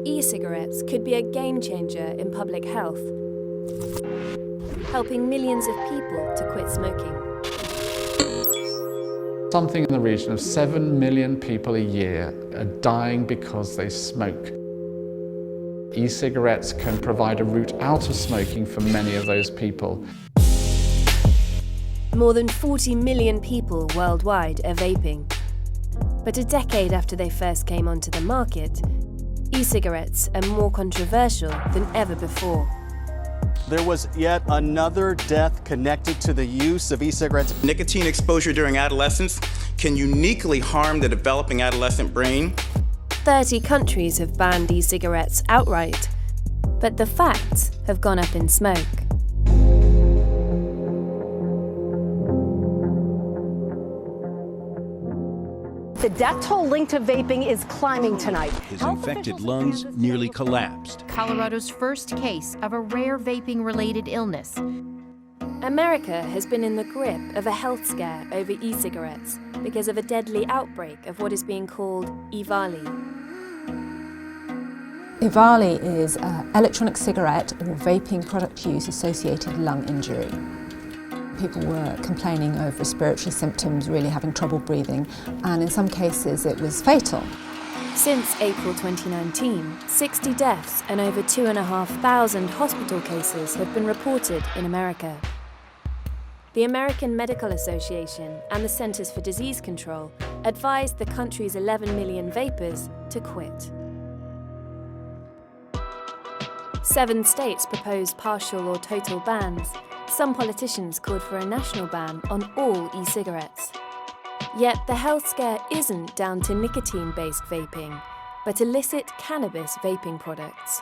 e-cigarettes could be a game changer in public health, helping millions of people to quit smoking. Something in the region of 7 million people a year are dying because they smoke. E-cigarettes can provide a route out of smoking for many of those people. More than 40 million people worldwide are vaping. But a decade after they first came onto the market, e-cigarettes are more controversial than ever before. There was yet another death connected to the use of e-cigarettes. Nicotine exposure during adolescence can uniquely harm the developing adolescent brain. 30 countries have banned e-cigarettes outright, but the facts have gone up in smoke. The death toll linked to vaping is climbing tonight. His infected lungs nearly collapsed. Colorado's first case of a rare vaping-related illness. America has been in the grip of a health scare over e-cigarettes because of a deadly outbreak of what is being called EVALI. EVALI is electronic cigarette or vaping product use associated lung injury. People were complaining over respiratory symptoms, really having trouble breathing, and in some cases it was fatal. Since April 2019, 60 deaths and over 2,500 hospital cases have been reported in America. The American Medical Association and the Centers for Disease Control advised the country's 11 million vapers to quit. 7 states proposed partial or total bans. Some politicians called for a national ban on all e-cigarettes. Yet the health scare isn't down to nicotine-based vaping, but illicit cannabis vaping products.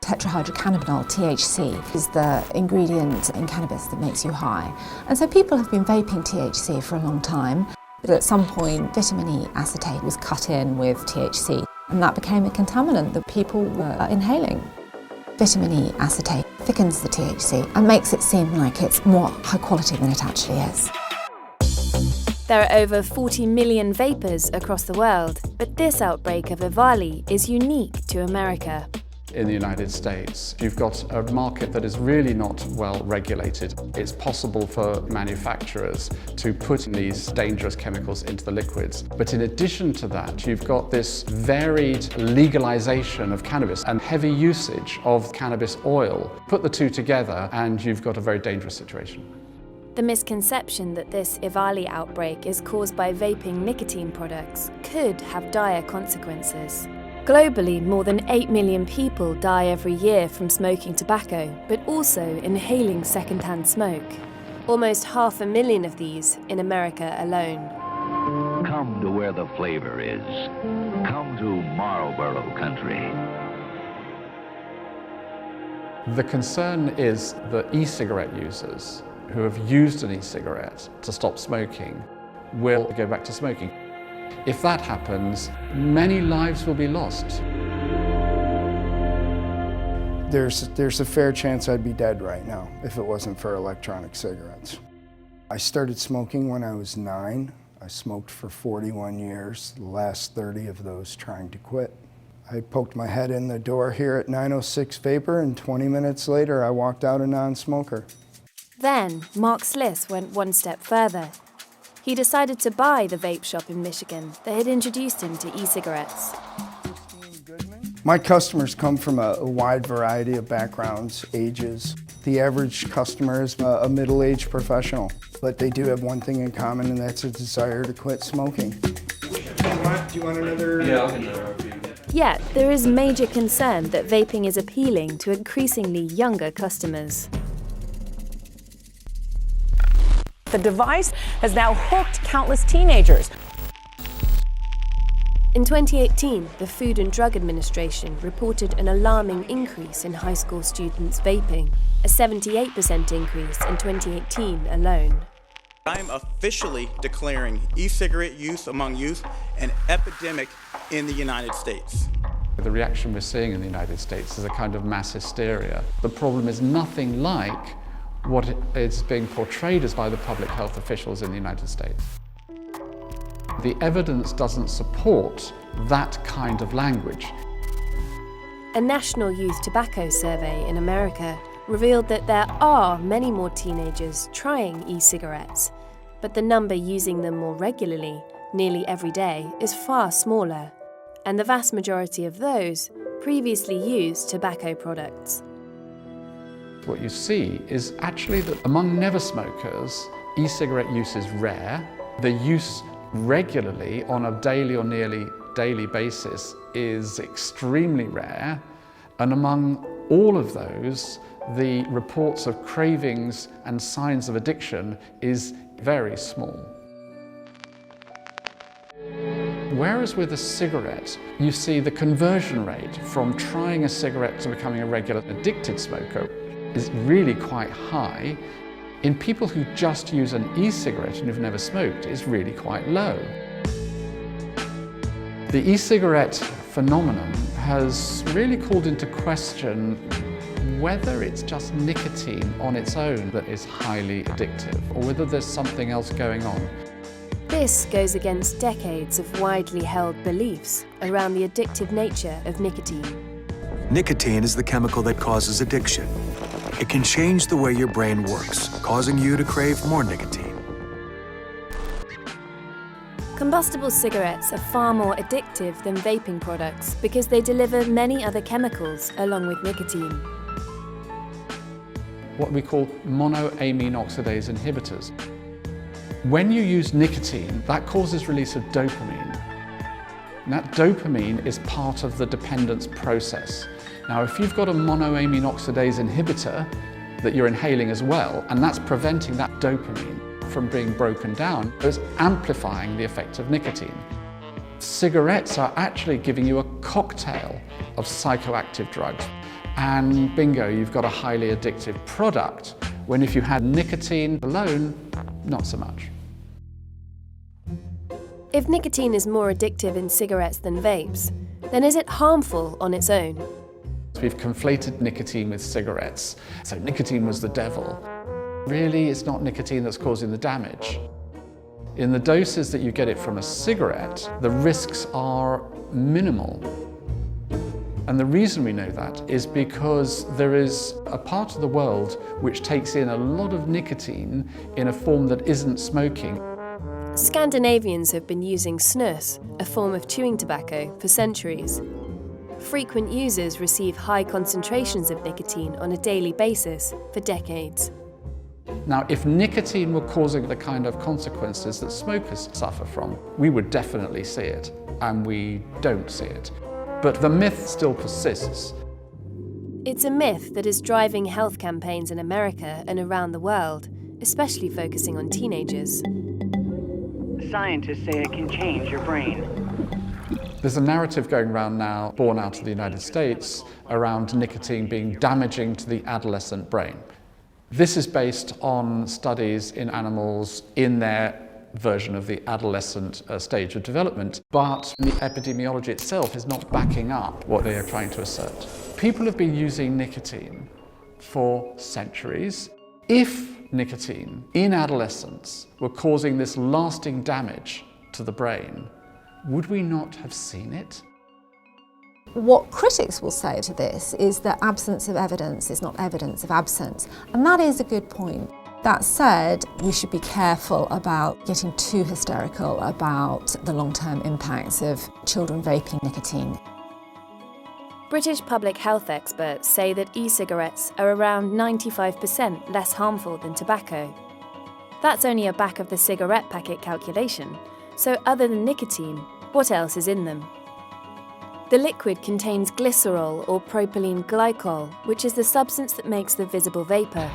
Tetrahydrocannabinol, THC, is the ingredient in cannabis that makes you high. And so people have been vaping THC for a long time. But at some point, vitamin E acetate was cut in with THC, and that became a contaminant that people were inhaling. Vitamin E acetate thickens the THC and makes it seem like it's more high quality than it actually is. There are over 40 million vapers across the world, but this outbreak of EVALI is unique to America. In the United States, you've got a market that is really not well regulated. It's possible for manufacturers to put these dangerous chemicals into the liquids. But in addition to that, you've got this varied legalization of cannabis and heavy usage of cannabis oil. Put the two together and you've got a very dangerous situation. The misconception that this EVALI outbreak is caused by vaping nicotine products could have dire consequences. Globally, more than 8 million people die every year from smoking tobacco, but also inhaling secondhand smoke. Almost 500,000 of these in America alone. Come to where the flavor is. Come to Marlboro country. The concern is that e-cigarette users who have used an e-cigarette to stop smoking will go back to smoking. If that happens, many lives will be lost. There's a fair chance I'd be dead right now if it wasn't for electronic cigarettes. I started smoking when I was 9. I smoked for 41 years, the last 30 of those trying to quit. I poked my head in the door here at 906 Vapor, and 20 minutes later I walked out a non-smoker. Then, Mark Sliss went one step further. He decided to buy the vape shop in Michigan that had introduced him to e-cigarettes. My customers come from a wide variety of backgrounds, ages. The average customer is a middle-aged professional, but they do have one thing in common, and that's a desire to quit smoking. Do you want another? Yeah, I'll get another. Yet, there is major concern that vaping is appealing to increasingly younger customers. The device has now hooked countless teenagers. In 2018, the Food and Drug Administration reported an alarming increase in high school students vaping, a 78% increase in 2018 alone. I am officially declaring e-cigarette use among youth an epidemic in the United States. The reaction we're seeing in the United States is a kind of mass hysteria. The problem is nothing like what is being portrayed as by the public health officials in the United States. The evidence doesn't support that kind of language. A national youth tobacco survey in America revealed that there are many more teenagers trying e-cigarettes, but the number using them more regularly, nearly every day, is far smaller, and the vast majority of those previously used tobacco products. What you see is actually that among never smokers, e-cigarette use is rare. The use regularly on a daily or nearly daily basis is extremely rare. And among all of those, the reports of cravings and signs of addiction is very small. Whereas with a cigarette, you see the conversion rate from trying a cigarette to becoming a regular addicted smoker is really quite high. In people who just use an e-cigarette and who've never smoked, it's really quite low. The e-cigarette phenomenon has really called into question whether it's just nicotine on its own that is highly addictive, or whether there's something else going on. This goes against decades of widely held beliefs around the addictive nature of nicotine. Nicotine is the chemical that causes addiction. It can change the way your brain works, causing you to crave more nicotine. Combustible cigarettes are far more addictive than vaping products because they deliver many other chemicals along with nicotine. What we call monoamine oxidase inhibitors. When you use nicotine, that causes release of dopamine. And that dopamine is part of the dependence process. Now, if you've got a monoamine oxidase inhibitor that you're inhaling as well, and that's preventing that dopamine from being broken down, it's amplifying the effect of nicotine. Cigarettes are actually giving you a cocktail of psychoactive drugs. And bingo, you've got a highly addictive product, when if you had nicotine alone, not so much. If nicotine is more addictive in cigarettes than vapes, then is it harmful on its own? We've conflated nicotine with cigarettes. So nicotine was the devil. Really, it's not nicotine that's causing the damage. In the doses that you get it from a cigarette, the risks are minimal. And the reason we know that is because there is a part of the world which takes in a lot of nicotine in a form that isn't smoking. Scandinavians have been using snus, a form of chewing tobacco, for centuries. Frequent users receive high concentrations of nicotine on a daily basis for decades. Now, if nicotine were causing the kind of consequences that smokers suffer from, we would definitely see it, and we don't see it. But the myth still persists. It's a myth that is driving health campaigns in America and around the world, especially focusing on teenagers. Scientists say it can change your brain. There's a narrative going around now, born out of the United States, around nicotine being damaging to the adolescent brain. This is based on studies in animals in their version of the adolescent stage of development, but the epidemiology itself is not backing up what they are trying to assert. People have been using nicotine for centuries. If nicotine in adolescence were causing this lasting damage to the brain, would we not have seen it? What critics will say to this is that absence of evidence is not evidence of absence, and that is a good point. That said, we should be careful about getting too hysterical about the long-term impacts of children vaping nicotine. British public health experts say that e-cigarettes are around 95% less harmful than tobacco. That's only a back of the cigarette packet calculation, so other than nicotine, what else is in them? The liquid contains glycerol or propylene glycol, which is the substance that makes the visible vapour.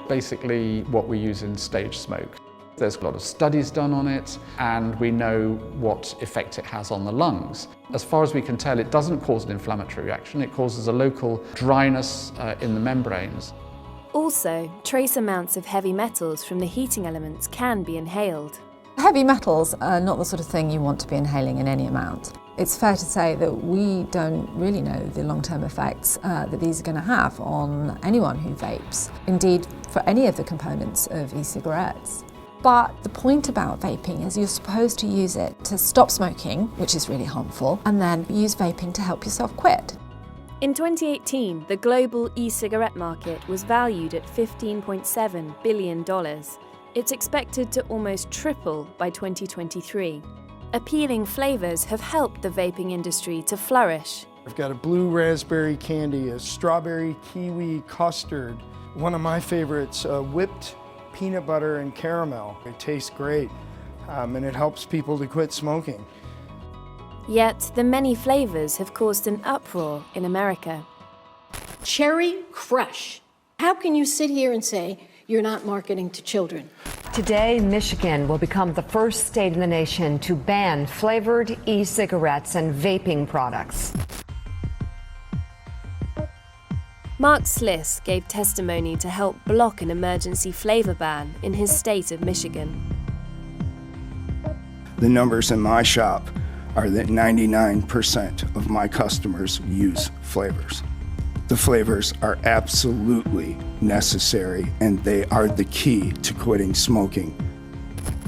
Basically what we use in stage smoke. There's a lot of studies done on it, and we know what effect it has on the lungs. As far as we can tell, it doesn't cause an inflammatory reaction. It causes a local dryness in the membranes. Also, trace amounts of heavy metals from the heating elements can be inhaled. Heavy metals are not the sort of thing you want to be inhaling in any amount. It's fair to say that we don't really know the long-term effects that these are going to have on anyone who vapes, indeed for any of the components of e-cigarettes. But the point about vaping is you're supposed to use it to stop smoking, which is really harmful, and then use vaping to help yourself quit. In 2018, the global e-cigarette market was valued at $15.7 billion. It's expected to almost triple by 2023. Appealing flavours have helped the vaping industry to flourish. I've got a blue raspberry candy, a strawberry kiwi custard. One of my favorites, whipped peanut butter and caramel. It tastes great, and it helps people to quit smoking. Yet, the many flavours have caused an uproar in America. Cherry Crush. How can you sit here and say you're not marketing to children? Today, Michigan will become the first state in the nation to ban flavored e-cigarettes and vaping products. Mark Sliss gave testimony to help block an emergency flavour ban in his state of Michigan. The numbers in my shop are that 99% of my customers use flavors. The flavors are absolutely necessary, and they are the key to quitting smoking.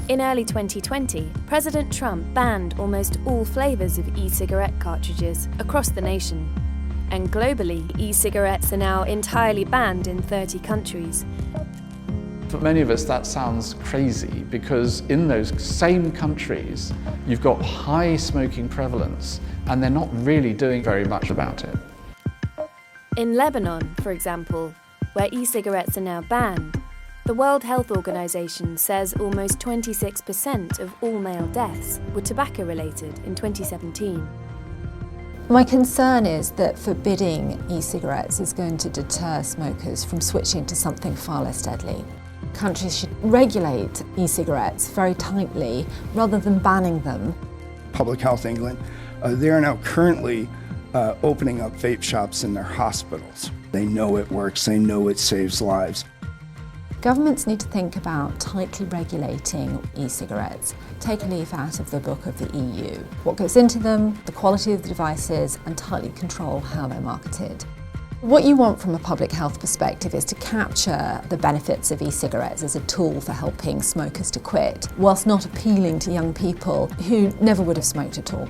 In early 2020, President Trump banned almost all flavours of e-cigarette cartridges across the nation. And globally, e-cigarettes are now entirely banned in 30 countries. For many of us, that sounds crazy because in those same countries, you've got high smoking prevalence and they're not really doing very much about it. In Lebanon, for example, where e-cigarettes are now banned, the World Health Organization says almost 26% of all male deaths were tobacco-related in 2017. My concern is that forbidding e-cigarettes is going to deter smokers from switching to something far less deadly. Countries should regulate e-cigarettes very tightly rather than banning them. Public Health England, they are now currently opening up vape shops in their hospitals. They know it works, they know it saves lives. Governments need to think about tightly regulating e-cigarettes, take a leaf out of the book of the EU. What goes into them, the quality of the devices, and tightly control how they're marketed. What you want from a public health perspective is to capture the benefits of e-cigarettes as a tool for helping smokers to quit, whilst not appealing to young people who never would have smoked at all.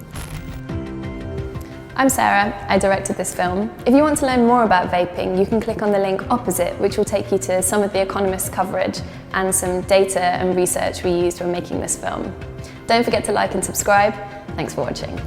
I'm Sarah, I directed this film. If you want to learn more about vaping, you can click on the link opposite, which will take you to some of the Economist coverage and some data and research we used when making this film. Don't forget to like and subscribe. Thanks for watching.